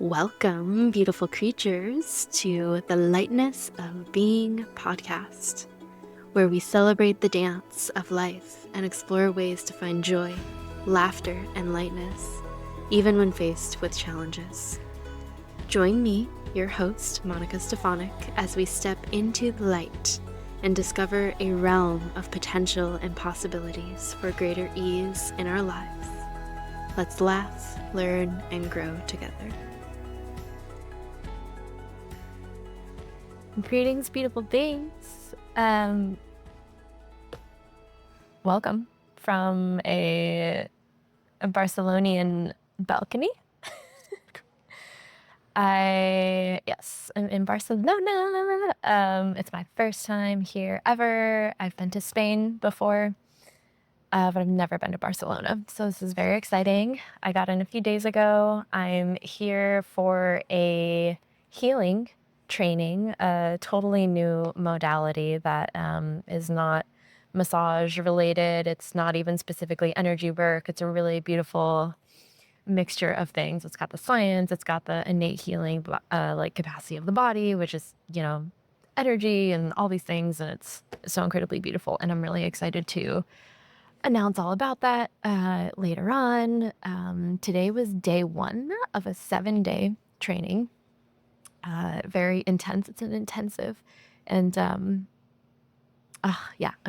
Welcome, beautiful creatures, to the Lightness of Being Podcast, where we celebrate the dance of life and explore ways to find joy, laughter, and lightness, even when faced with challenges. Join me, your host, Monika Stefanik, as we step into the light and discover a realm of potential and possibilities for greater ease in our lives. Let's laugh, learn, and grow together. Greetings, beautiful beings. Welcome from a Barcelonian balcony. I'm in Barcelona. It's my first time here ever. I've been to Spain before, but I've never been to Barcelona. So this is very exciting. I got in a few days ago. I'm here for a healing training, a totally new modality that is not massage related. It's not even specifically energy work. It's a really beautiful mixture of things. It's got the science, it's got the innate healing like capacity of the body, which is, energy and all these things. And it's so incredibly beautiful. And I'm really excited to announce all about that later on. Today was day 1 of a 7-day training. Very intense. It's an intensive. And I'm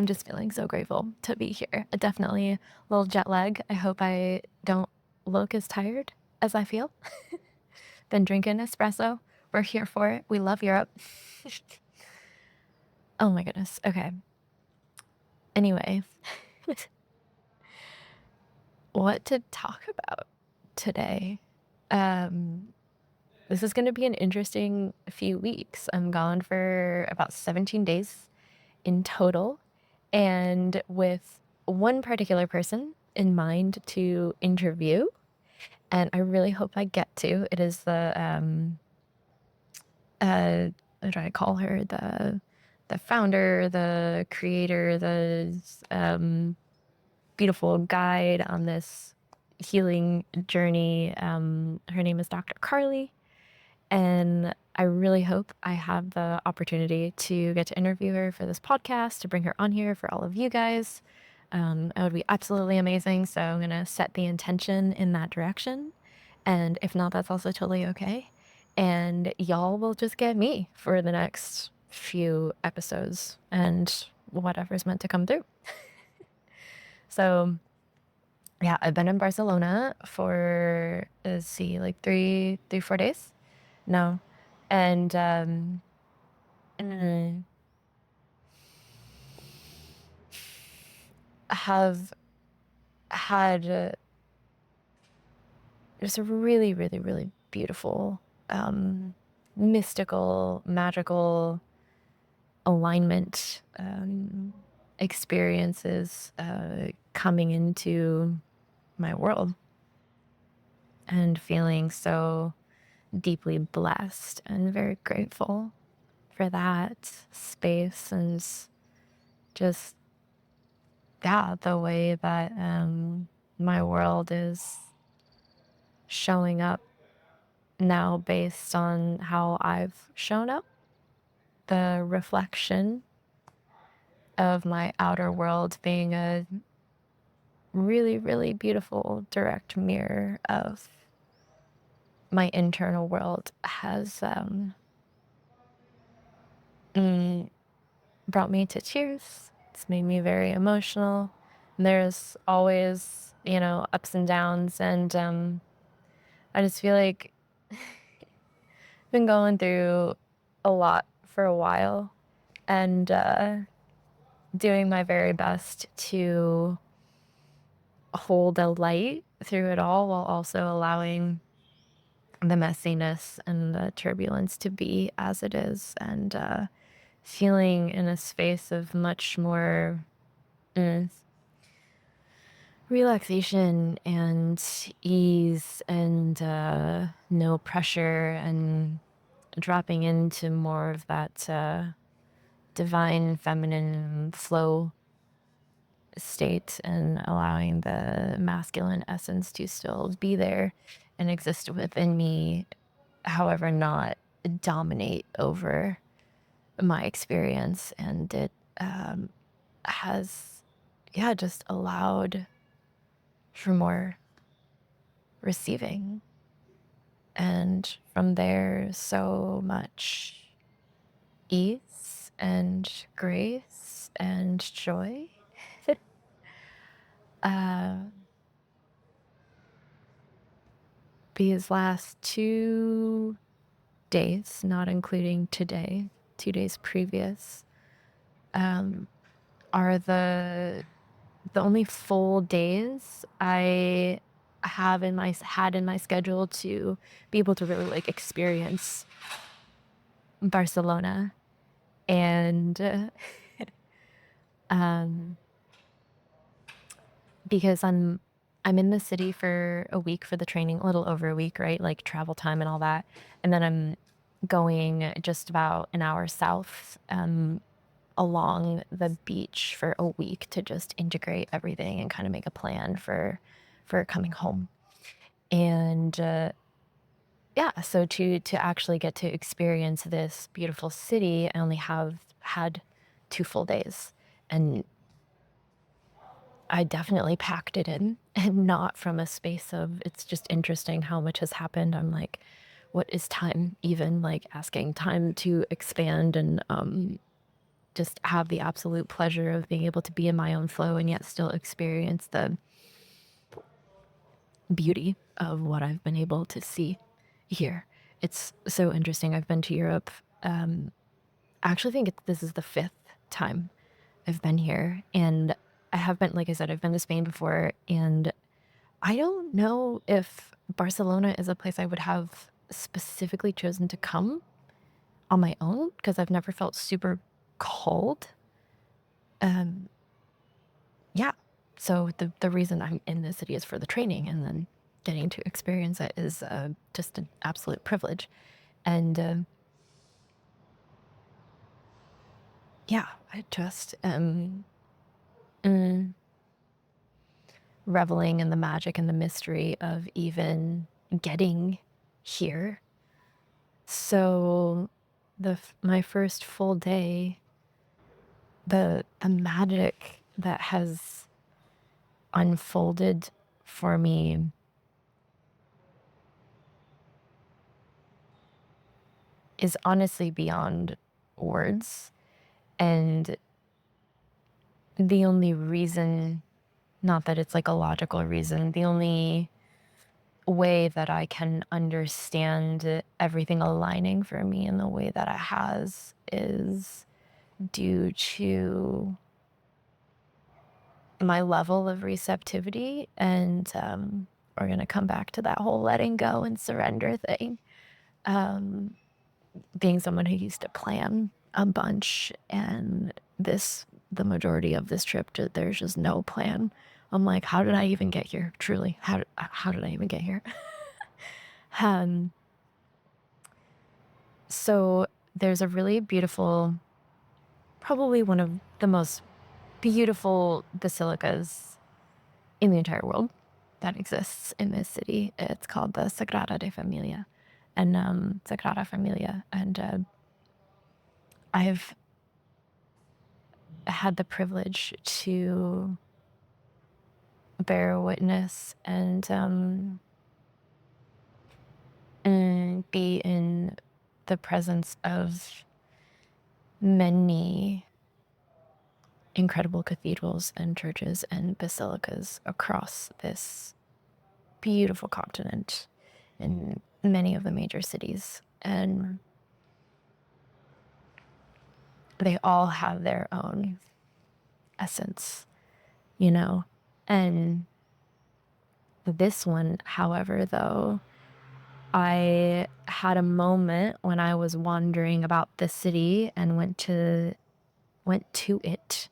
just feeling so grateful to be here. Definitely a little jet lag. I hope I don't look as tired as I feel. Been drinking espresso. We're here for it. We love Europe. Oh my goodness. Okay. Anyway, what to talk about today? This is going to be an interesting few weeks. I'm gone for about 17 days in total, and with one particular person in mind to interview, and I really hope I get to. It is the what do I call her? The founder, the creator, the beautiful guide on this healing journey. Her name is Dr. Carly. And I really hope I have the opportunity to get to interview her for this podcast, to bring her on here for all of you guys. It would be absolutely amazing. So I'm going to set the intention in that direction. And if not, that's also totally okay. And y'all will just get me for the next few episodes and whatever's meant to come through. So yeah, I've been in Barcelona for, like 4 days. No. And have had just a really, really, really beautiful, mystical, magical alignment experiences coming into my world and feeling so deeply blessed and very grateful for that space and just the way that my world is showing up now based on how I've shown up, the reflection of my outer world being a really, really beautiful direct mirror of my internal world has brought me to tears. It's made me very emotional. There's always, ups and downs. And I just feel like I've been going through a lot for a while and doing my very best to hold a light through it all while also allowing the messiness and the turbulence to be as it is, and feeling in a space of much more relaxation and ease and no pressure, and dropping into more of that divine feminine flow state and allowing the masculine essence to still be there and exist within me however, not dominate over my experience. And it has, yeah, just allowed for more receiving. And from there, so much ease and grace and joy. uh, these last 2 days, not including today, 2 days previous, are the only full days I had in my schedule to be able to really like experience Barcelona. And um, because I'm in the city for a week for the training, a little over a week, right? Like travel time and all that. And then I'm going just about an hour south along the beach for a week to just integrate everything and kind of make a plan for coming home. And yeah, so to actually get to experience this beautiful city, I only have had 2 full days. And I definitely packed it in, and not from a space of it's just interesting how much has happened. I'm like, what is time even? Like asking time to expand and just have the absolute pleasure of being able to be in my own flow and yet still experience the beauty of what I've been able to see here. It's so interesting. I've been to Europe. I actually think this is the 5th time I've been here. And I have been, like I said, I've been to Spain before. And I don't know if Barcelona is a place I would have specifically chosen to come on my own because I've never felt super cold. Yeah. So the reason I'm in this city is for the training, and then getting to experience it is just an absolute privilege. And yeah, I just am reveling in the magic and the mystery of even getting here. So my first full day, the magic that has unfolded for me is honestly beyond words. And the only reason, not that it's like a logical reason, the only way that I can understand everything aligning for me in the way that it has is due to my level of receptivity. And we're going to come back to that whole letting go and surrender thing. Being someone who used to plan a bunch, and the majority of this trip, there's just no plan. I'm like, how did I even get here? Truly, how did I even get here? So there's a really beautiful, probably one of the most beautiful basilicas in the entire world that exists in this city. It's called the Sagrada Familia, and Sagrada Familia, and I've had the privilege to bear witness and be in the presence of many incredible cathedrals and churches and basilicas across this beautiful continent in many of the major cities. And they all have their own essence, you know? And this one, however, though, I had a moment when I was wandering about the city and went to it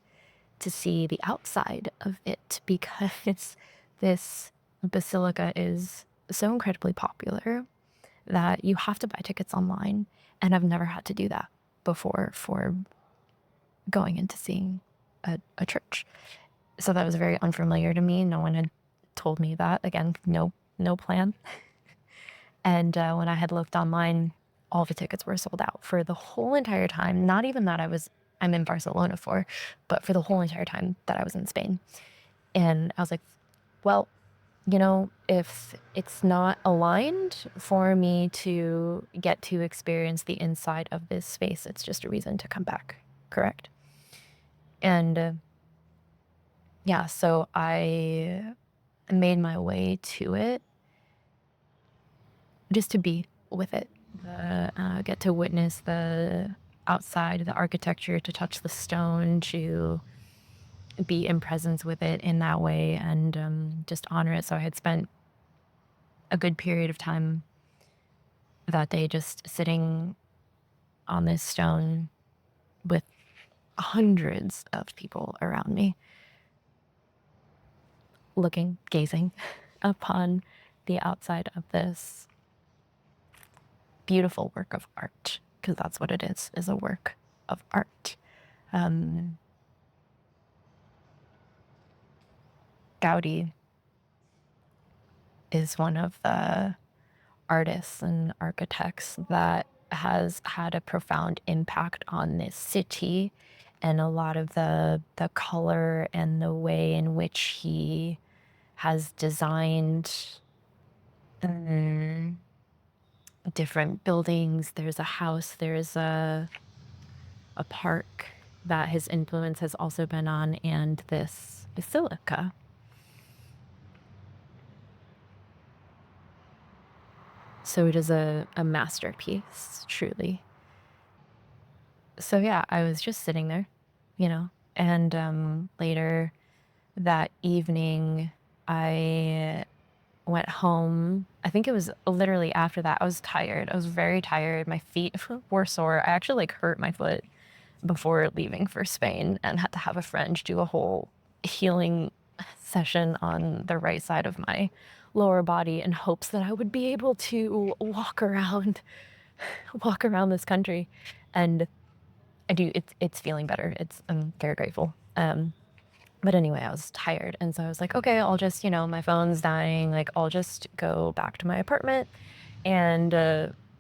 to see the outside of it, because this basilica is so incredibly popular that you have to buy tickets online, and I've never had to do that before for going into seeing a church. So that was very unfamiliar to me. No one had told me that. Again, no plan. And when I had looked online, all the tickets were sold out for the whole entire time. Not even that I'm in Barcelona for, but for the whole entire time that I was in Spain. And I was like, well, if it's not aligned for me to get to experience the inside of this space, it's just a reason to come back. Correct. And yeah, so I made my way to it just to be with it, get to witness the outside, the architecture, to touch the stone, to be in presence with it in that way, and just honor it. So I had spent a good period of time that day just sitting on this stone with hundreds of people around me, looking, gazing upon the outside of this beautiful work of art, because that's what it is a work of art. Gaudi is one of the artists and architects that has had a profound impact on this city, and a lot of the color and the way in which he has designed different buildings. There's a house, there's a park that his influence has also been on, and this basilica. So it is a masterpiece, truly. So yeah, I was just sitting there, and later that evening, I went home. I think it was literally after that. I was tired. I was very tired. My feet were sore. I actually hurt my foot before leaving for Spain and had to have a friend do a whole healing session on the right side of my lower body in hopes that I would be able to walk around this country. And I do. It's feeling better. I'm very grateful. But anyway, I was tired. And so I was like, okay, I'll just, my phone's dying. Like, I'll just go back to my apartment and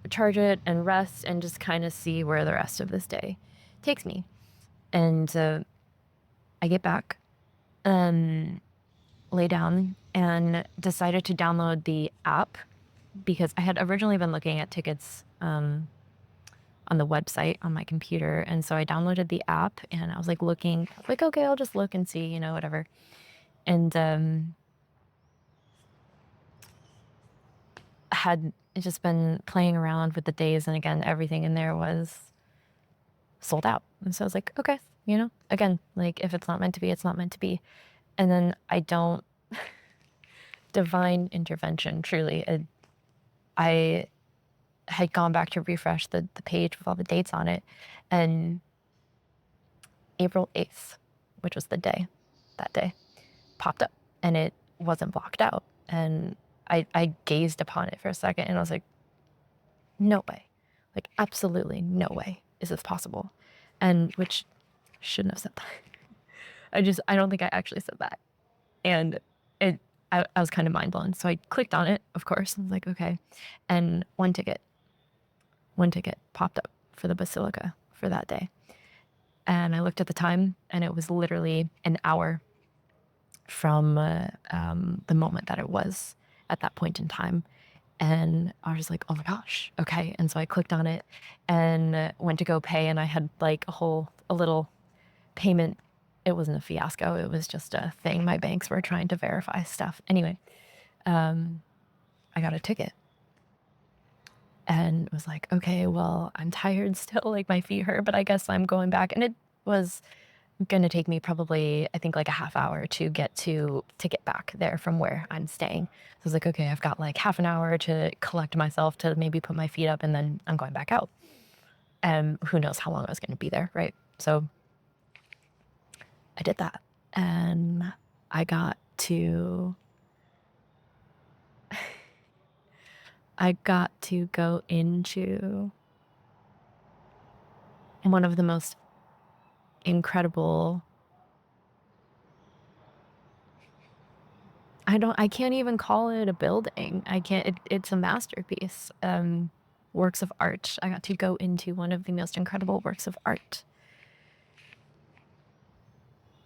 charge it and rest and just kind of see where the rest of this day takes me. And I get back, lay down, and decided to download the app because I had originally been looking at tickets on the website on my computer. And so I downloaded the app and I was like looking, like, okay, I'll just look and see, whatever. And had just been playing around with the days, and again, everything in there was sold out. And so I was like, okay, again, like if it's not meant to be, it's not meant to be. And then divine intervention, truly. I had gone back to refresh the page with all the dates on it, and April 8th, which was that day, popped up, and it wasn't blocked out. And I gazed upon it for a second and I was like, no way, like absolutely no way is this possible. And which shouldn't have said that. I don't think I actually said that. And I was kind of mind blown. So I clicked on it, of course. I was like, okay. And one ticket popped up for the Basilica for that day. And I looked at the time, and it was literally an hour from the moment that it was at that point in time. And I was like, oh my gosh, okay. And so I clicked on it and went to go pay, and I had like a little payment. It wasn't a fiasco. It was just a thing. My banks were trying to verify stuff. Anyway, I got a ticket and was like, okay, well, I'm tired still. Like my feet hurt, but I guess I'm going back. And it was going to take me probably, I think, like a half hour to get back there from where I'm staying. So I was like, okay, I've got like half an hour to collect myself to maybe put my feet up, and then I'm going back out. And who knows how long I was going to be there, right? So I did that, and I got to go into one of the most incredible, I can't even call it a building. I can't, it's a masterpiece. Works of art. I got to go into one of the most incredible works of art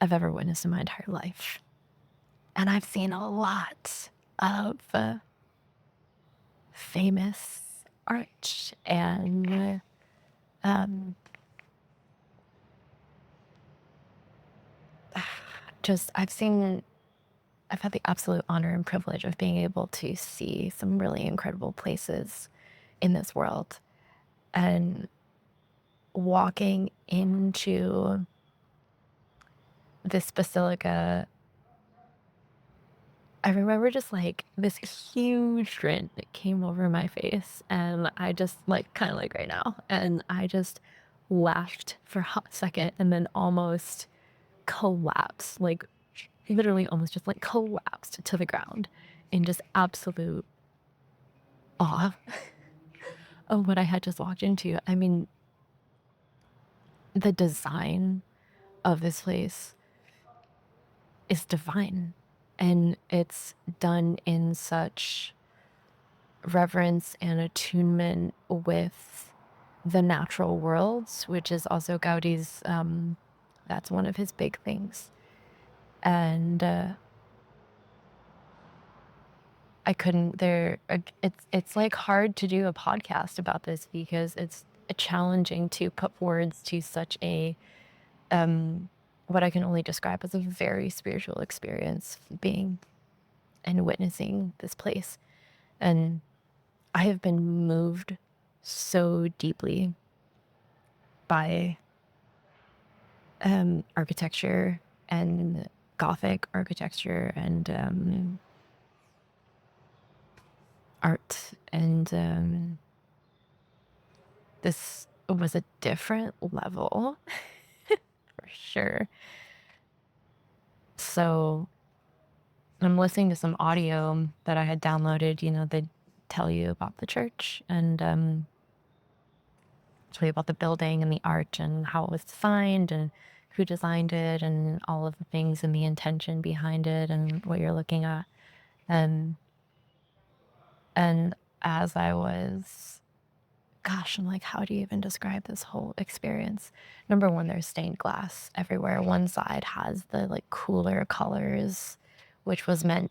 I've ever witnessed in my entire life. And I've seen a lot of famous art and um, just I've had the absolute honor and privilege of being able to see some really incredible places in this world. And walking into this basilica, I remember just like this huge grin that came over my face. And I just like, kind of like right now, and I just laughed for a hot second and then almost collapsed, like literally almost just like collapsed to the ground in just absolute awe of what I had just walked into. I mean, the design of this place is divine, and it's done in such reverence and attunement with the natural worlds, which is also Gaudi's, that's one of his big things. And I couldn't there it's like hard to do a podcast about this because it's challenging to put words to such a what I can only describe as a very spiritual experience, being and witnessing this place. And I have been moved so deeply by architecture and Gothic architecture and art. And this was a different level for sure. So I'm listening to some audio that I had downloaded, they tell you about the church and tell you about the building and the art and how it was designed and who designed it and all of the things and the intention behind it and what you're looking at. Um, and as I was, gosh, I'm like, how do you even describe this whole experience? Number one, there's stained glass everywhere. One side has the like cooler colors, which was meant,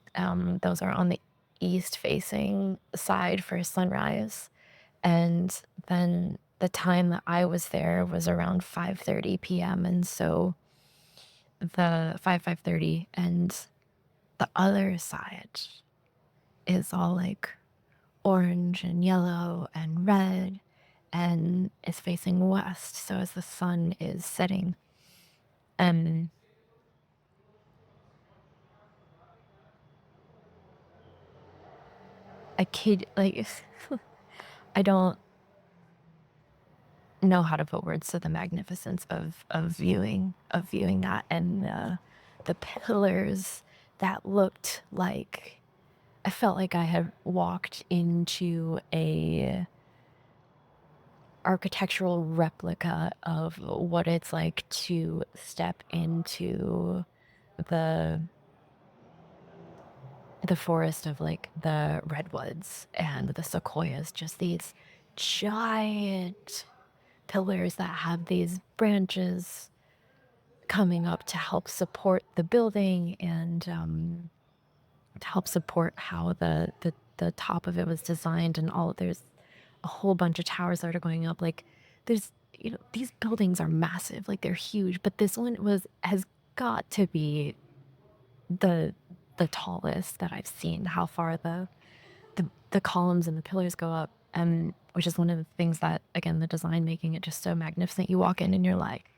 those are on the east facing side for sunrise. And then the time that I was there was around 5:30 p.m. And so the 5:30, and the other side is all like orange and yellow and red and is facing west. So as the sun is setting, and I kid, like, I don't know how to put words to the magnificence of viewing that, and the pillars that looked like I felt like I had walked into a architectural replica of what it's like to step into the the forest of like the redwoods and the sequoias, just these giant pillars that have these branches coming up to help support the building and to help support how the top of it was designed, and all there's a whole bunch of towers that are going up. Like there's these buildings are massive, like they're huge, but this one has got to be the the tallest that I've seen. How far the columns and the pillars go up, and which is one of the things that, again, the design making it just so magnificent. You walk in and you're like,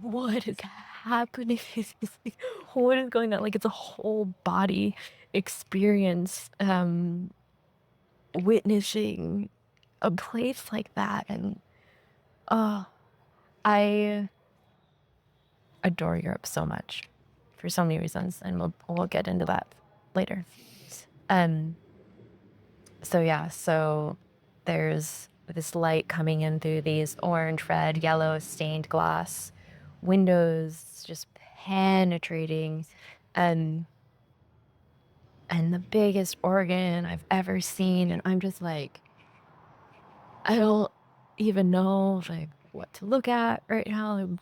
what is happening? What is going on? Like it's a whole body experience, witnessing a place like that. And oh, I adore Europe so much for so many reasons, and we'll get into that later. Um, so yeah, so there's this light coming in through these orange, red, yellow stained glass windows, just penetrating. Um, and the biggest organ I've ever seen. And I'm just like, I don't even know like what to look at right now, and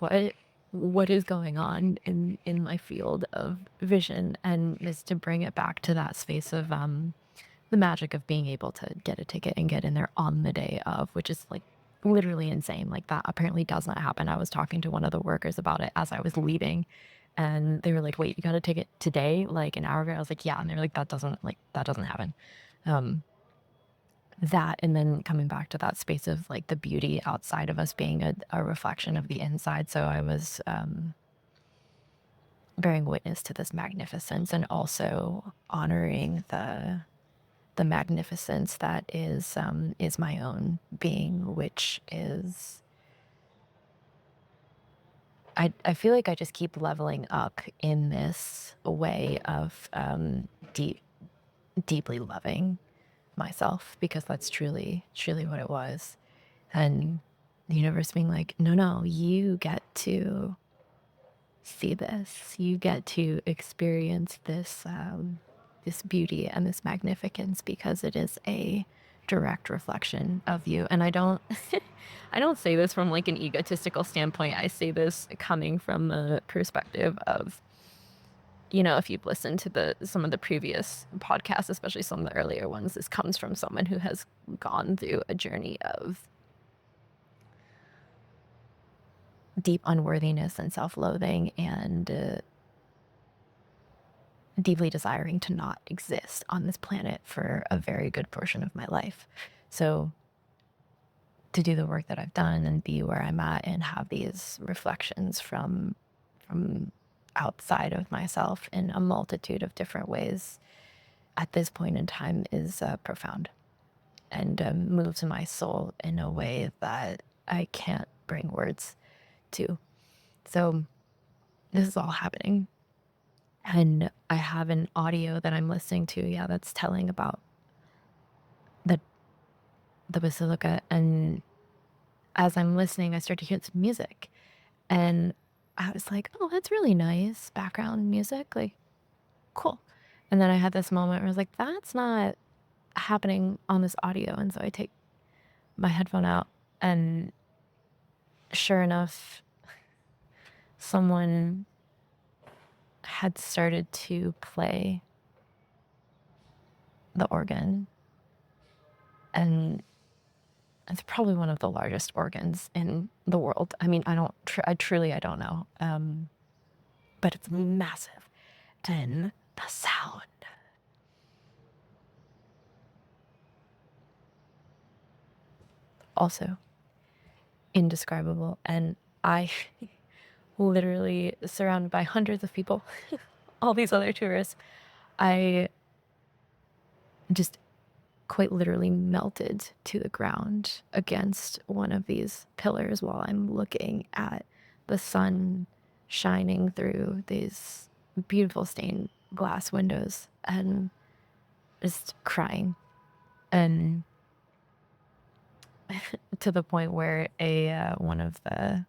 what is going on in my field of vision, and is to bring it back to that space of the magic of being able to get a ticket and get in there on the day of, which is like literally insane. Like that apparently does not happen. I was talking to one of the workers about it as I was leaving, and they were like, "Wait, you got a ticket today? Like an hour ago?" I was like, "Yeah," and they're like, that doesn't happen." Um, that, and then coming back to that space of like the beauty outside of us being a reflection of the inside. So I was bearing witness to this magnificence, and also honoring the magnificence that is my own being, which is I feel like I just keep leveling up in this way of deep deeply loving myself, because that's truly what it was. And the universe being like, no, no, you get to see this. You get to experience this this beauty and this magnificence, because it is a direct reflection of you. And I don't I don't say this from like an egotistical standpoint. I say this coming from the perspective of, if you've listened to some of the previous podcasts, especially some of the earlier ones, this comes from someone who has gone through a journey of deep unworthiness and self-loathing, and deeply desiring to not exist on this planet for a very good portion of my life. So to do the work that I've done and be where I'm at and have these reflections from outside of myself in a multitude of different ways at this point in time is profound, and moves my soul in a way that I can't bring words to. So this is all happening. And I have an audio that I'm listening to, yeah, that's telling about the basilica. And as I'm listening, I start to hear some music. And I was like, oh, that's really nice background music. Like, cool. And then I had this moment where I was like, that's not happening on this audio. And so I take my headphone out, and sure enough, someone had started to play the organ. And it's probably one of the largest organs in the world. I mean, I don't know. But it's massive. And the sound. Also indescribable. And I literally surrounded by hundreds of people, all these other tourists. I just quite literally melted to the ground against one of these pillars while I'm looking at the sun shining through these beautiful stained glass windows, and just crying. And to the point where a one of the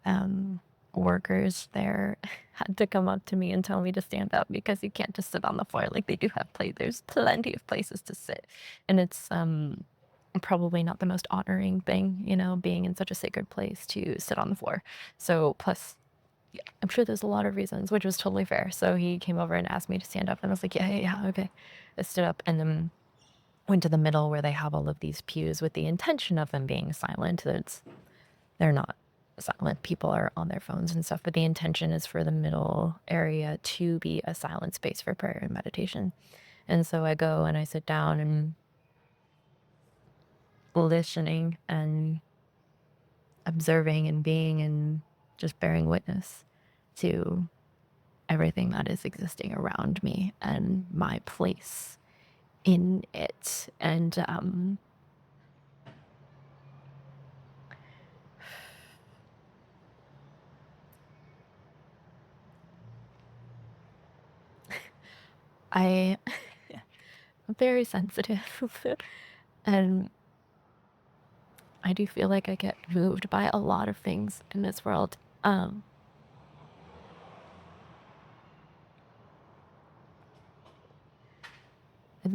um, workers there had to come up to me and tell me to stand up, because you can't just sit on the floor. Like, they do have there's plenty of places to sit, and it's probably not the most honoring thing, being in such a sacred place to sit on the floor. So plus, yeah, I'm sure there's a lot of reasons, which was totally fair. So he came over and asked me to stand up, and I was like, yeah, okay. I stood up, and then went to the middle where they have all of these pews with the intention of them being silent. They're not silent. People are on their phones and stuff, but the intention is for the middle area to be a silent space for prayer and meditation. And so I go and I sit down, and listening and observing and being, and just bearing witness to everything that is existing around me and my place in it. And I'm very sensitive. And I do feel like I get moved by a lot of things in this world. Um,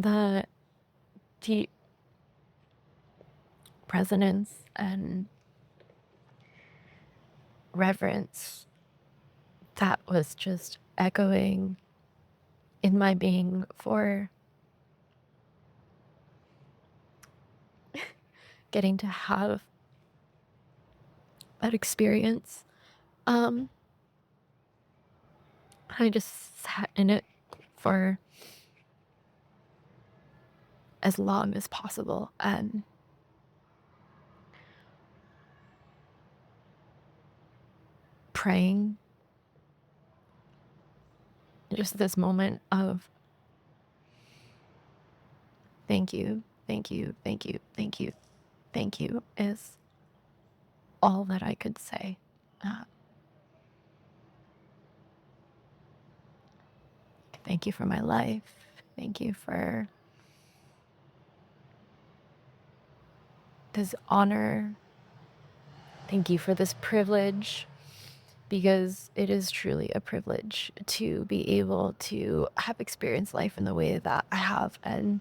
the deep resonance and reverence that was just echoing in my being for getting to have that experience. Um, I just sat in it for as long as possible and praying just this moment of thank you, thank you, thank you, thank you, thank you is all that I could say. Uh, Thank you for my life. Thank you for this honor. Thank you for this privilege, because it is truly a privilege to be able to have experienced life in the way that I have and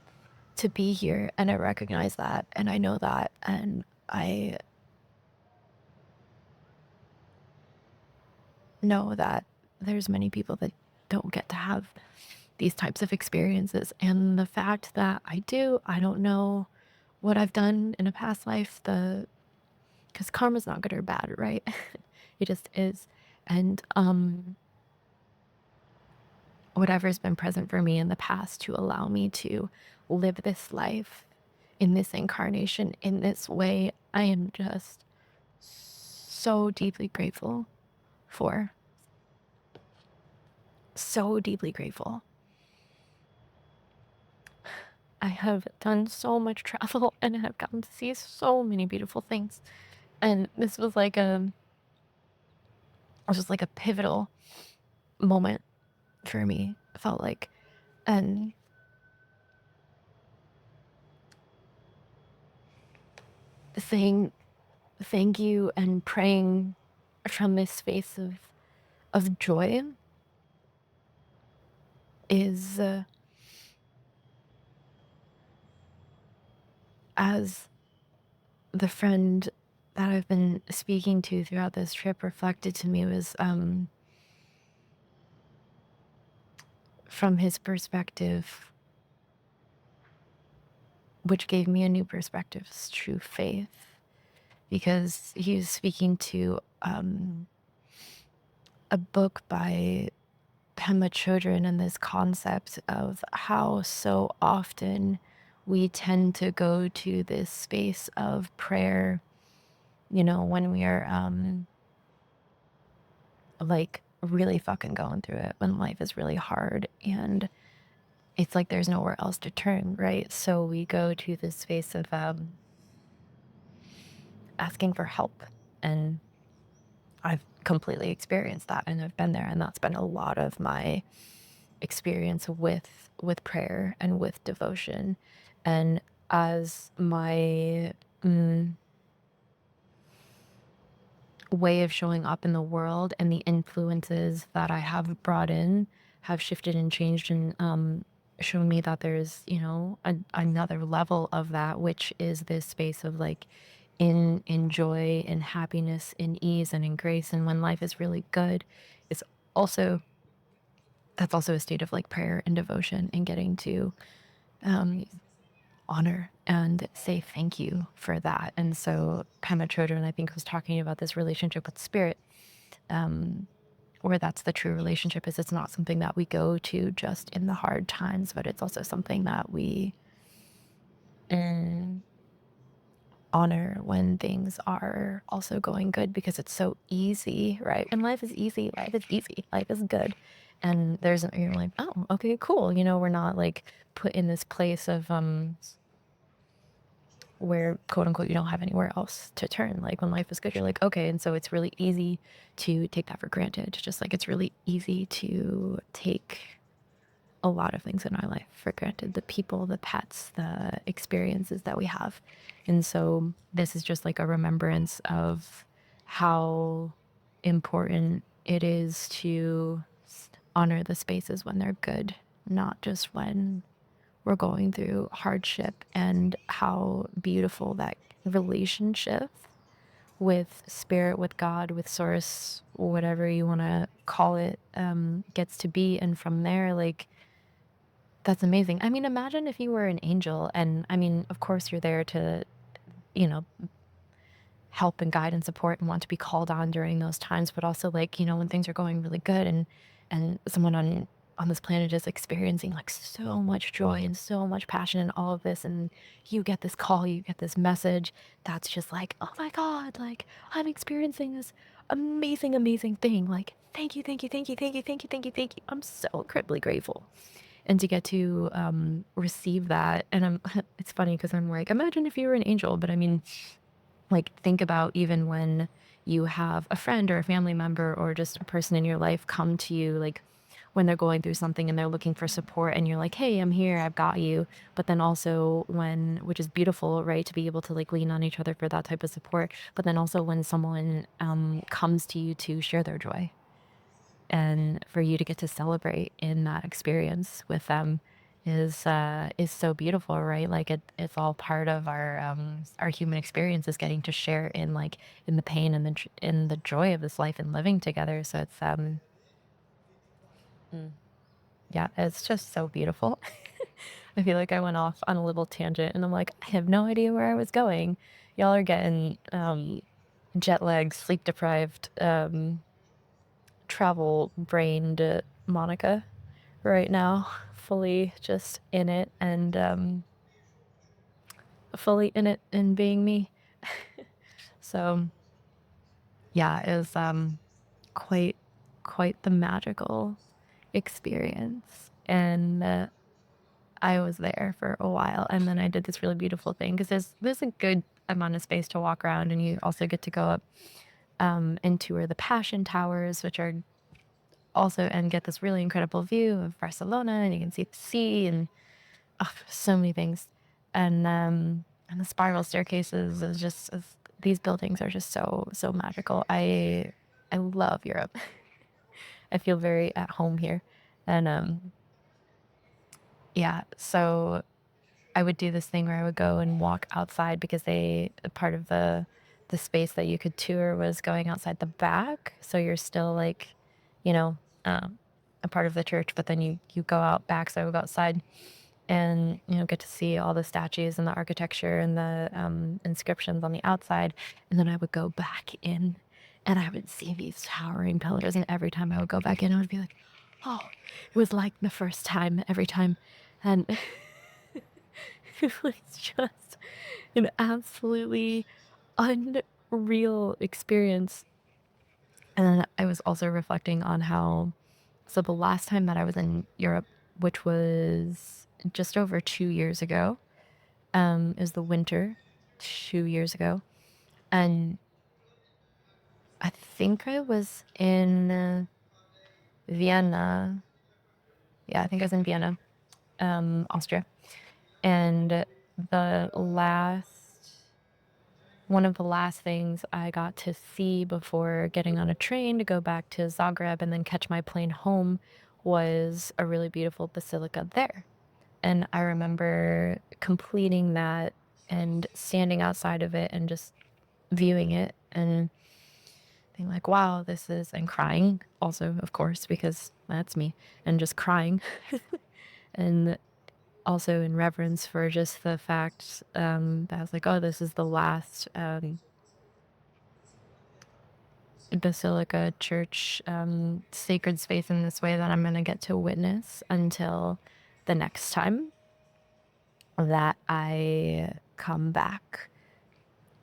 to be here. And I recognize that and I know that. And I know that there's many people that don't get to have these types of experiences. And the fact that I do, I don't know what I've done in a past life, because karma's not good or bad, right? It just is. And whatever's been present for me in the past to allow me to live this life in this incarnation in this way, I am just so deeply grateful for. So deeply grateful. I have done so much travel and I have gotten to see so many beautiful things. And this was like a pivotal moment for me, it felt like. And saying thank you and praying from this space of joy is as the friend that I've been speaking to throughout this trip reflected to me, was from his perspective, which gave me a new perspective, is true faith, because he was speaking to a book by Pema Chodron and this concept of how so often we tend to go to this space of prayer, when we are like really fucking going through it, when life is really hard and it's like there's nowhere else to turn, right? So we go to this space of asking for help. And I've completely experienced that and I've been there, and that's been a lot of my experience with prayer and with devotion. And as my way of showing up in the world and the influences that I have brought in have shifted and changed, and shown me that there's, another level of that, which is this space of like in joy and happiness, in ease and in grace. And when life is really good, it's also that's also a state of like prayer and devotion and getting to um, honor and say thank you for that. And so Pema Chodron, I think, was talking about this relationship with spirit, where that's the true relationship, is it's not something that we go to just in the hard times, but it's also something that we mm, honor when things are also going good, because it's so easy, right? And life is easy, life is good. And you're like, oh, okay, cool. We're not like put in this place of where quote unquote you don't have anywhere else to turn. Like when life is good, you're like, okay. And so it's really easy to take that for granted, just like it's really easy to take a lot of things in our life for granted: the people, the pets, the experiences that we have. And so this is just like a remembrance of how important it is to honor the spaces when they're good, not just when we're going through hardship, and how beautiful that relationship with spirit, with God, with source, whatever you want to call it, gets to be. And from there, like, that's amazing. I mean, imagine if you were an angel, and I mean, of course, you're there to, you know, help and guide and support and want to be called on during those times, but also, like, when things are going really good, and someone on this planet is experiencing like so much joy and so much passion and all of this, and you get this call, you get this message that's just like, oh my God, like, I'm experiencing this amazing, amazing thing. Like, thank you, thank you, thank you, thank you, thank you, thank you, thank you. I'm so incredibly grateful. And to get to receive that. And it's funny because I'm like, imagine if you were an angel. But I mean, like, think about even when you have a friend or a family member or just a person in your life come to you, like when they're going through something and they're looking for support, and you're like, hey, I'm here, I've got you. But then also when, which is beautiful, right, to be able to like lean on each other for that type of support. But then also when someone comes to you to share their joy, and for you to get to celebrate in that experience with them is so beautiful, right? Like, it's all part of our human experience, is getting to share in, like, in the pain and in the joy of this life and living together. So it's Mm. Yeah, it's just so beautiful. I feel like I went off on a little tangent, and I'm like, I have no idea where I was going. Y'all are getting jet lagged, sleep deprived, travel brained Monica right now, fully just in it, and fully in it and being me. So yeah, it was quite quite the magical experience. And I was there for a while, and then I did this really beautiful thing, because there's a good amount of space to walk around, and you also get to go up and tour the Passion Towers, which are also, and get this really incredible view of Barcelona, and you can see the sea, and so many things. And the spiral staircases these buildings are just so magical. I love Europe. I feel very at home here. And yeah, so I would do this thing where I would go and walk outside, because part of the space that you could tour was going outside the back. So you're still like, you know, a part of the church, but then you go out back. So I would go outside and get to see all the statues and the architecture and the inscriptions on the outside. And then I would go back in, and I would see these towering pillars. And every time I would go back in, I would be like, oh, it was like the first time every time. And it was just an absolutely unreal experience. And then I was also reflecting on how, so the last time that I was in Europe, which was just over 2 years ago, is the winter 2 years ago. And I think I was in Vienna. Yeah, I think I was in Vienna, Austria. And the last, one of the last things I got to see before getting on a train to go back to Zagreb and then catch my plane home was a really beautiful basilica there. And I remember completing that and standing outside of it and just viewing it and being like, wow, and crying also, of course, because that's me, and just crying. And also in reverence for just the fact that I was like, oh, this is the last basilica, church, sacred space in this way that I'm going to get to witness until the next time that I come back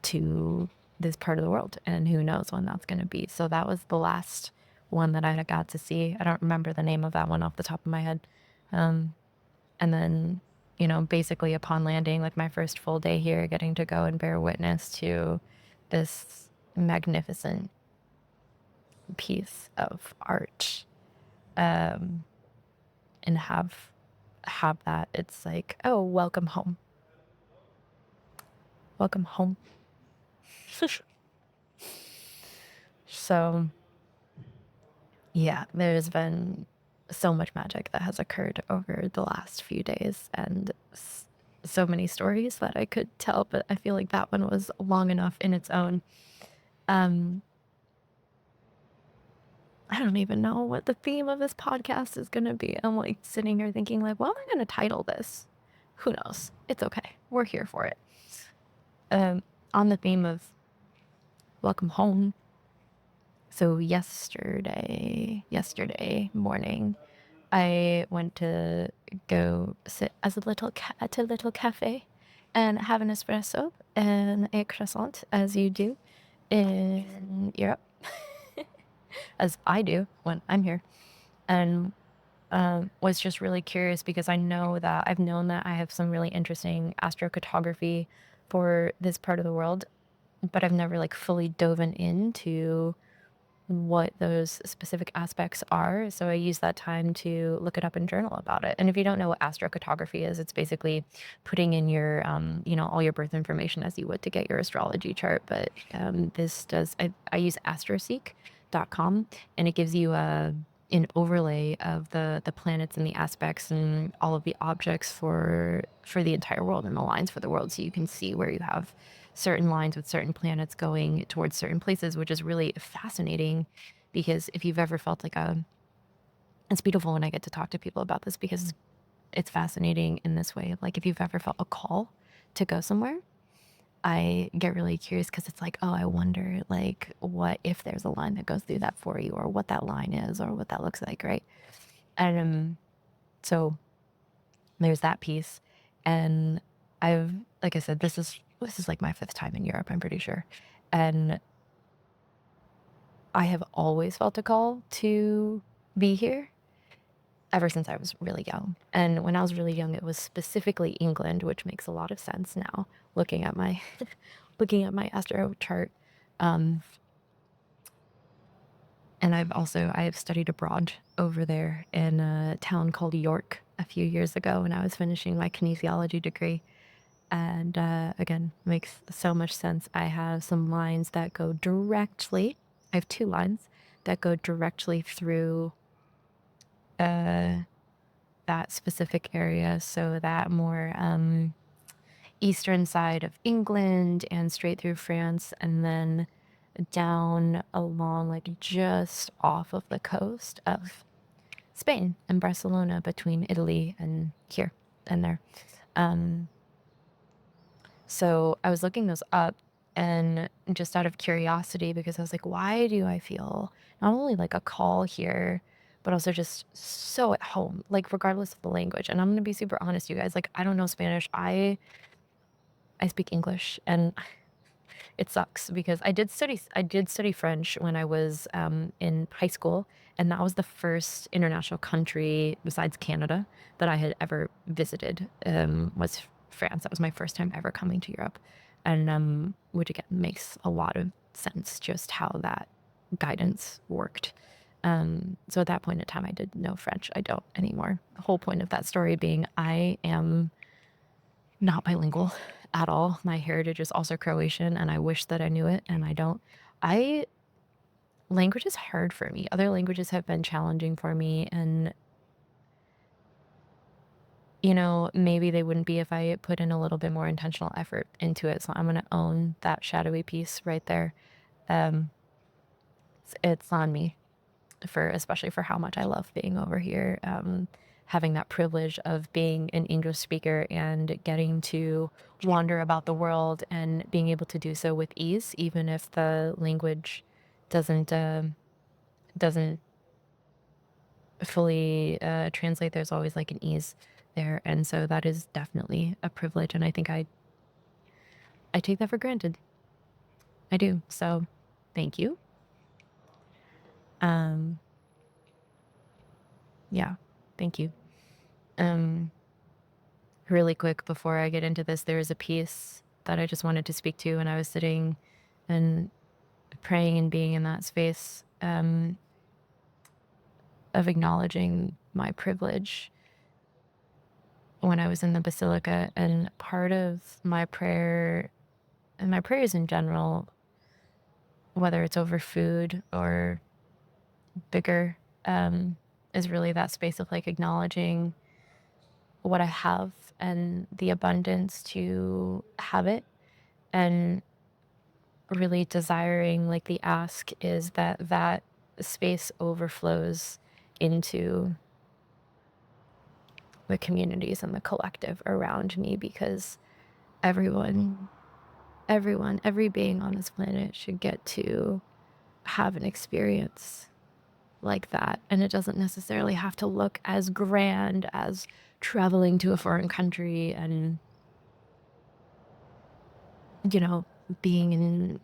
to this part of the world, and who knows when that's going to be. So that was the last one that I got to see. I don't remember the name of that one off the top of my head. And then, basically upon landing, like my first full day here, getting to go and bear witness to this magnificent piece of art, and have that, it's like, oh, welcome home. Welcome home. So yeah, there's been so much magic that has occurred over the last few days, and so many stories that I could tell, but I feel like that one was long enough in its own. Um, I don't even know what the theme of this podcast is going to be. I'm like sitting here thinking like, what am I going to title this? Who knows? It's okay. We're here for it. On the theme of welcome home. So yesterday morning, I went to go sit as a little at a little cafe and have an espresso and a croissant, as you do in Europe, as I do when I'm here, and was just really curious because I've known that I have some really interesting astrocartography for this part of the world, but I've never like fully dove into what those specific aspects are. So I use that time to look it up and journal about it. And if you don't know what astrocartography is, it's basically putting in your, all your birth information as you would to get your astrology chart. But I use astroseek.com, and it gives you an overlay of the planets and the aspects and all of the objects for the entire world and the lines for the world, so you can see where you have certain lines with certain planets going towards certain places, which is really fascinating. Because if you've ever felt like it's beautiful when I get to talk to people about this, because it's fascinating in this way. Like if you've ever felt a call to go somewhere, I get really curious because it's like, oh, I wonder like what if there's a line that goes through that for you, or what that line is, or what that looks like, right? And so there's that piece. And like I said, this is like my 5th time in Europe, I'm pretty sure. And I have always felt a call to be here ever since I was really young. And when I was really young, it was specifically England, which makes a lot of sense now, looking at my astro chart. And I have studied abroad over there in a town called York a few years ago when I was finishing my kinesiology degree. And again, makes so much sense. I have some lines that go directly. I have 2 lines that go directly through that specific area. So that more eastern side of England and straight through France, and then down along like just off of the coast of Spain and Barcelona, between Italy and here and there. So I was looking those up, and just out of curiosity, because I was like, why do I feel not only like a call here, but also just so at home, like regardless of the language. And I'm gonna be super honest, you guys, like I don't know Spanish. I speak English, and it sucks because I did study French when I was in high school, and that was the first international country besides Canada that I had ever visited, was France. That was my first time ever coming to Europe, and which again makes a lot of sense just how that guidance worked. So at that point in time, I did know French. I don't anymore. The whole point of that story being I am not bilingual at all. My heritage is also Croatian, and I wish that I knew it, and I don't. I Language is hard for me. Other languages have been challenging for me, and maybe they wouldn't be if I put in a little bit more intentional effort into it. So I'm gonna own that shadowy piece right there. Um, it's on me, especially for how much I love being over here. Having that privilege of being an English speaker and getting to wander about the world and being able to do so with ease, even if the language doesn't fully translate. There's always like an ease there, and so that is definitely a privilege. And I think I take that for granted. I do. So, thank you. Um, yeah, thank you. Um, Really quick before I get into this, there is a piece that I just wanted to speak to, and I was sitting and praying and being in that space, of acknowledging my privilege when I was in the basilica. And part of my prayer, and my prayers in general, whether it's over food or bigger, is really that space of like acknowledging what I have and the abundance to have it, and really desiring, like, the ask is that that space overflows into the communities and the collective around me, because everyone, every being on this planet should get to have an experience like that. And it doesn't necessarily have to look as grand as traveling to a foreign country and, you know, being in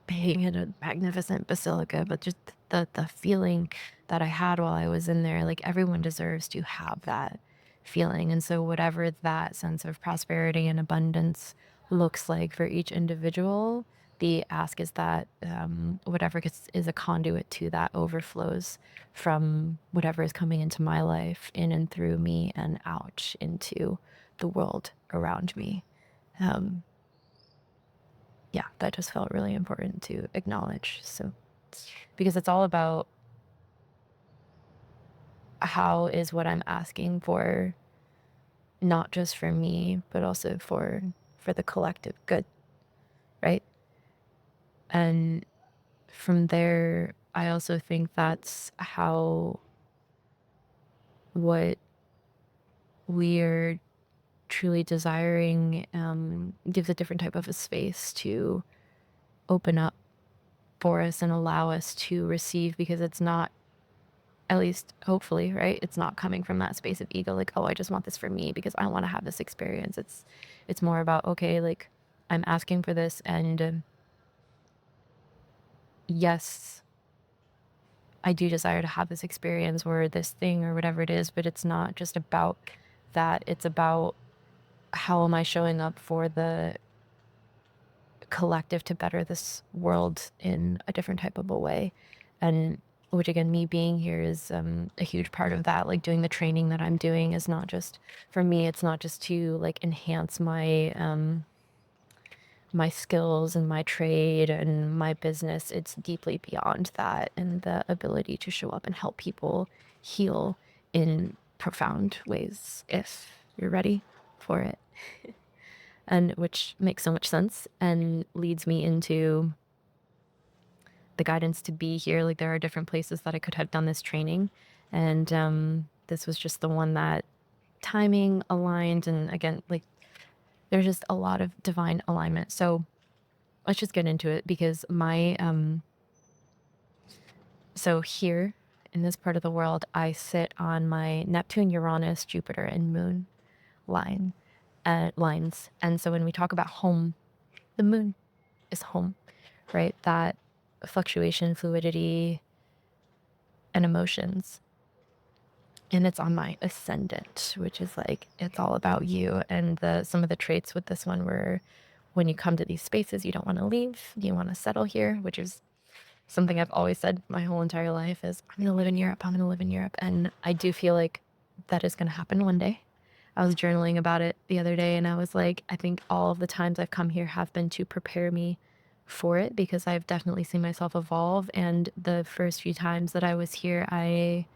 being in a magnificent basilica, but just the feeling that I had while I was in there, like everyone deserves to have that feeling. And so whatever that sense of prosperity and abundance looks like for each individual, the ask is that whatever is a conduit to that overflows from whatever is coming into my life, in and through me and out into the world around me. Um, yeah, that just felt really important to acknowledge. So, because it's all about how is what I'm asking for, not just for me, but also for the collective good, right? And from there, I also think that's how what we're truly desiring gives a different type of a space to open up for us and allow us to receive, because it's not, at least hopefully, right? It's not coming from that space of ego, like, oh, I just want this for me because I want to have this experience. It's more about, okay, like, I'm asking for this, and yes, I do desire to have this experience or this thing or whatever it is, but it's not just about that. It's about how am I showing up for the collective to better this world in a different type of a way. And which, again, me being here is a huge part of that. Like, doing the training that I'm doing is not just for me, it's not just to like enhance my my skills and my trade and my business. It's deeply beyond that, and the ability to show up and help people heal in profound ways if you're ready for it. And which makes so much sense and leads me into the guidance to be here. Like, there are different places that I could have done this training, and this was just the one that timing aligned. And again, like, there's just a lot of divine alignment. So let's just get into it, because my so here in this part of the world, I sit on my Neptune, Uranus, Jupiter, and Moon line lines. And so when we talk about home, the moon is home, right? That fluctuation, fluidity, and emotions. And it's on my ascendant, which is like, it's all about you. And some of the traits with this one were, when you come to these spaces, you don't want to leave, you want to settle here, which is something I've always said my whole entire life is, I'm going to live in Europe, I'm going to live in Europe. And I do feel like that is going to happen one day. I was journaling about it the other day, and I was like, I think all of the times I've come here have been to prepare me for it, because I've definitely seen myself evolve. And the first few times that I was here, I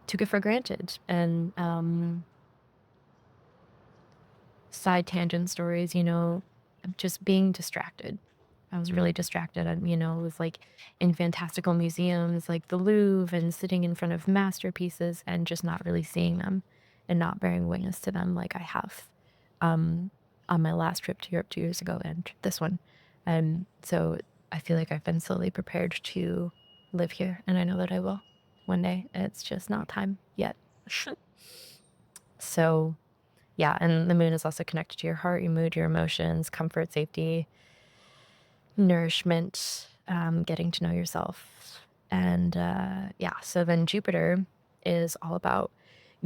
took it for granted. And side tangent stories, just being distracted. I was really distracted. And, it was like in fantastical museums like the Louvre, and sitting in front of masterpieces and just not really seeing them and not bearing witness to them like I have on my last trip to Europe 2 years ago and this one. So I feel like I've been slowly prepared to live here, and I know that I will one day. It's just not time yet. So yeah, and the moon is also connected to your heart, your mood, your emotions, comfort, safety, nourishment, getting to know yourself. And yeah, so then Jupiter is all about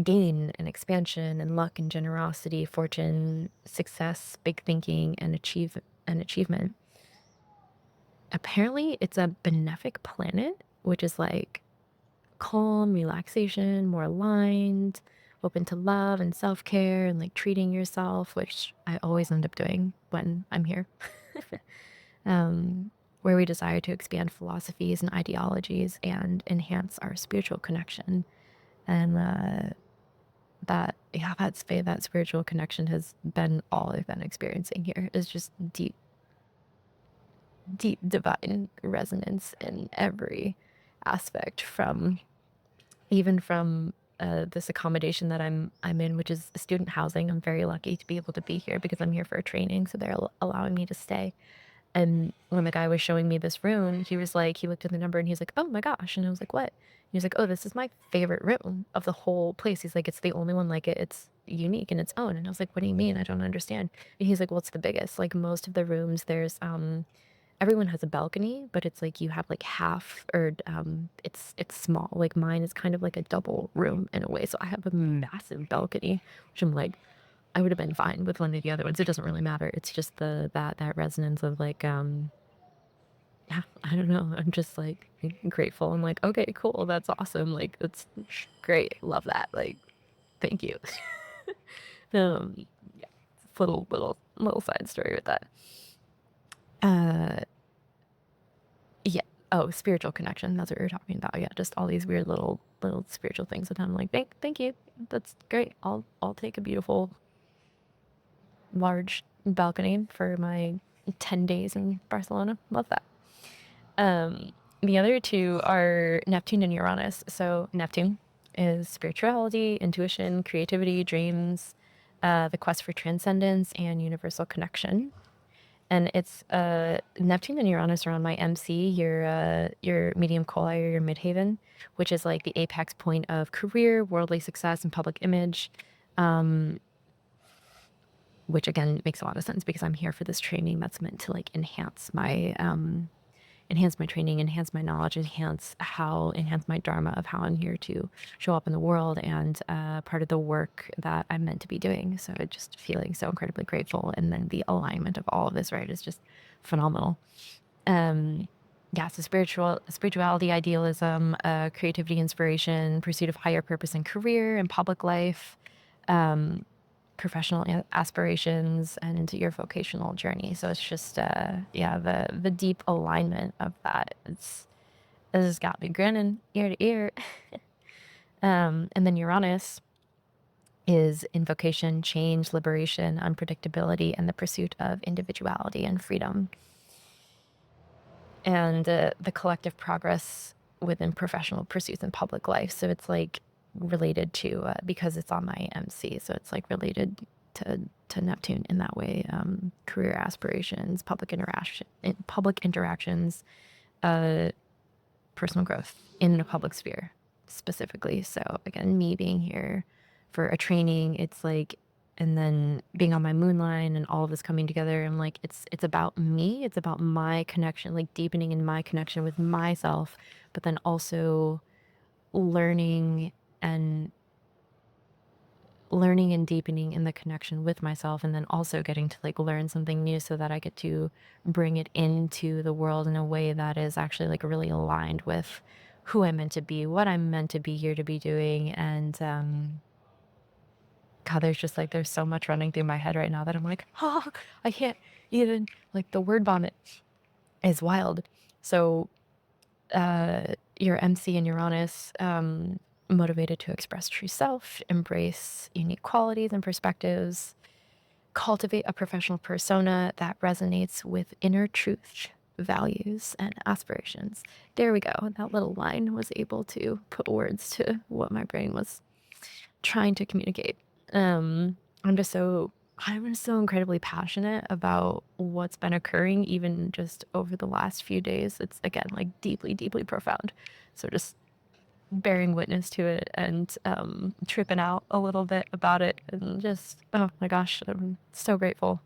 gain and expansion and luck and generosity, fortune, success, big thinking, and achievement. Apparently, it's a benefic planet, which is like calm, relaxation, more aligned, open to love and self care and like treating yourself, which I always end up doing when I'm here. um, where we desire to expand philosophies and ideologies and enhance our spiritual connection. And that spiritual connection has been all I've been experiencing here, is just deep, deep divine resonance in every aspect, from this accommodation that I'm in, which is student housing. I'm very lucky to be able to be here because I'm here for a training, so they're allowing me to stay. And when the guy was showing me this room, he looked at the number and he's like, "Oh my gosh!" And I was like, "What?" He was like, "Oh, this is my favorite room of the whole place." He's like, "It's the only one like it. It's unique in its own." And I was like, "What do you mean? I don't understand." And he's like, "Well, it's the biggest. Like most of the rooms, there's everyone has a balcony, but it's like you have like half, or it's small. Like mine is kind of like a double room in a way. So I have a massive balcony, which I'm like, I would have been fine with one of the other ones. It doesn't really matter. It's just that resonance of like yeah, I don't know. I'm just like grateful. I'm like, okay, cool, that's awesome. Like it's great. Love that. Like, thank you. Yeah, little side story with that. Uh Yeah. Oh, spiritual connection. That's what we were talking about. Yeah, just all these weird little spiritual things. And I'm like, thank you. That's great. I'll take a beautiful large balcony for my 10 days in Barcelona. Love that. The other two are Neptune and Uranus. So Neptune is spirituality, intuition, creativity, dreams, the quest for transcendence, and universal connection. And it's Neptune and Uranus are on my MC, your medium coeli, or your midhaven, which is like the apex point of career, worldly success, and public image. Which again makes a lot of sense because I'm here for this training that's meant to like enhance my training, enhance my knowledge, enhance my dharma of how I'm here to show up in the world, and part of the work that I'm meant to be doing. So just feeling so incredibly grateful, and then the alignment of all of this, right, is just phenomenal. Yeah, so spirituality, idealism, creativity, inspiration, pursuit of higher purpose in career and public life, professional aspirations, and into your vocational journey. So it's just yeah, the deep alignment of that. It's just got me grinning ear to ear. And then Uranus is invocation, change, liberation, unpredictability, and the pursuit of individuality and freedom, and the collective progress within professional pursuits and public life. So it's like related to because it's on my MC, so it's like related to Neptune in that way. Career aspirations, public interactions, personal growth in the public sphere specifically. So again, me being here for a training, it's like, and then being on my moon line and all of this coming together, I'm like, it's about me. It's about my connection, like deepening in my connection with myself, but then also learning and deepening in the connection with myself, and then also getting to like learn something new so that I get to bring it into the world in a way that is actually like really aligned with who I'm meant to be, what I'm meant to be here to be doing. And God, there's so much running through my head right now that I'm like, oh, I can't even, like, the word vomit is wild. So your MC and Uranus, motivated to express true self, embrace unique qualities and perspectives, cultivate a professional persona that resonates with inner truth, values, and aspirations. There we go. That little line was able to put words to what my brain was trying to communicate. I'm just so incredibly passionate about what's been occurring, even just over the last few days. It's again like deeply, deeply profound. So just bearing witness to it, and tripping out a little bit about it, and just, oh my gosh, I'm so grateful.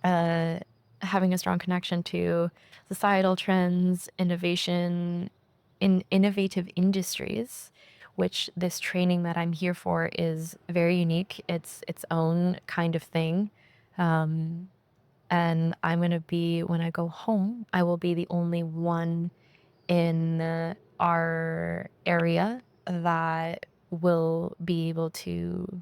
Having a strong connection to societal trends, innovation in innovative industries, which this training that I'm here for is very unique. It's its own kind of thing. Um, and I'm going to be, when I go home, I will be the only one in our area that will be able to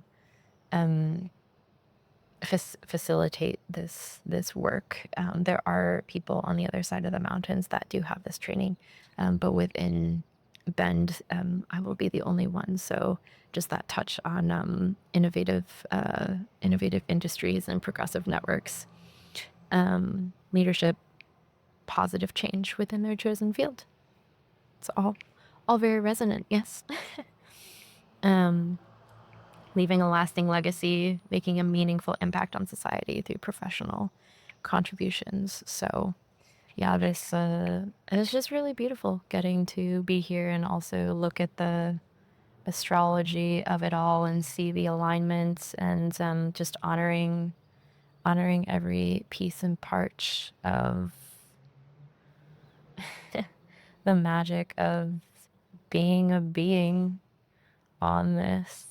facilitate this work. There are people on the other side of the mountains that do have this training, but within Bend, I will be the only one. So just that touch on innovative industries and progressive networks, leadership, positive change within their chosen field. It's all very resonant. Yes. Leaving a lasting legacy, making a meaningful impact on society through professional contributions. So yeah, this it's just really beautiful getting to be here and also look at the astrology of it all and see the alignments and just honoring every piece and part of the magic of being a being on this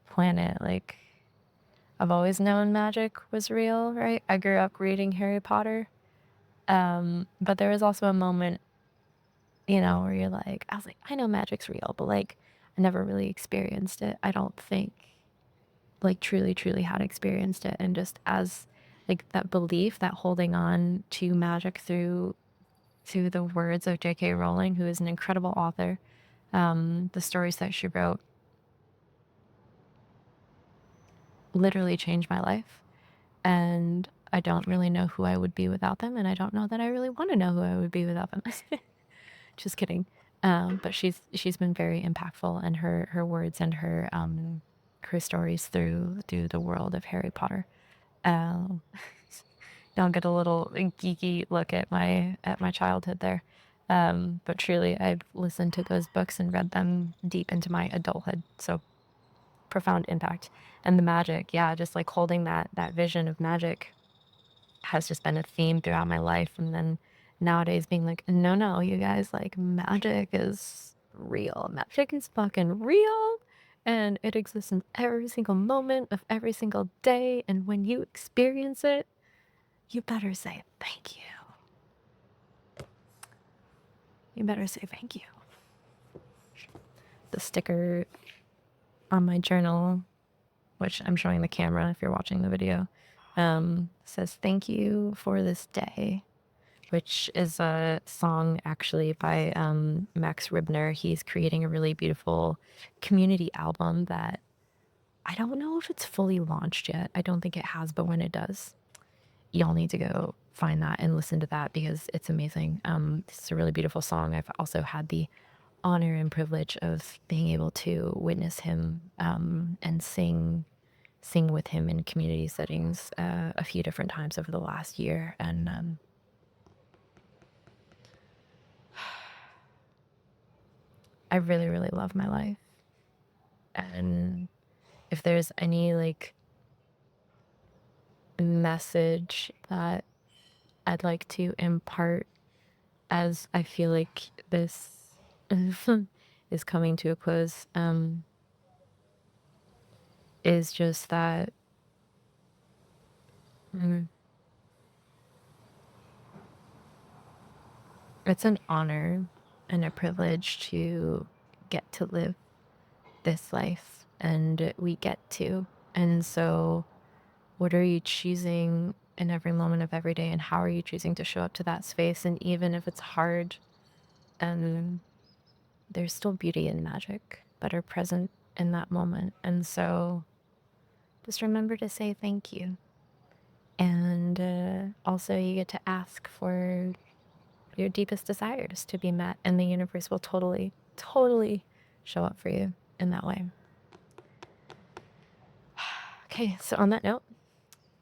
planet. Like, I've always known magic was real, right? I grew up reading Harry Potter. But there was also a moment, where you're like, I was like, I know magic's real, but like, I never really experienced it. I don't think, like, truly had experienced it. And just as, like, that belief, that holding on to magic through the words of J.K. Rowling, who is an incredible author, the stories that she wrote literally changed my life. And I don't really know who I would be without them, and I don't know that I really want to know who I would be without them. Just kidding. But she's been very impactful, and her words and her stories through the world of Harry Potter. Um, I'll get a little geeky look at my childhood there. But truly, I've listened to those books and read them deep into my adulthood. So profound impact. And the magic, yeah, just like holding that vision of magic has just been a theme throughout my life. And then nowadays being like, no, you guys, like, magic is real. Magic is fucking real. And it exists in every single moment of every single day. And when you experience it, you better say thank you. You better say thank you. The sticker on my journal, which I'm showing the camera if you're watching the video, says thank you for this day, which is a song actually by Max Ribner. He's creating a really beautiful community album that I don't know if it's fully launched yet. I don't think it has, but when it does, y'all need to go find that and listen to that because it's amazing. It's a really beautiful song. I've also had the honor and privilege of being able to witness him and sing with him in community settings a few different times over the last year. And I really, really love my life. And if there's any like message that I'd like to impart as I feel like this is coming to a close, is just that it's an honor and a privilege to get to live this life, and we get to. And so, what are you choosing in every moment of every day, and how are you choosing to show up to that space? And even if it's hard, there's still beauty and magic that are present in that moment. And so, just remember to say thank you. And also, you get to ask for your deepest desires to be met, and the universe will totally, totally show up for you in that way. Okay, so on that note,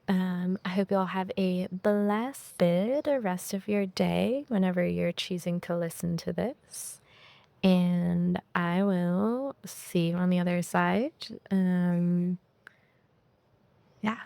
I hope you all have a blessed rest of your day whenever you're choosing to listen to this. And I will see you on the other side. Yeah.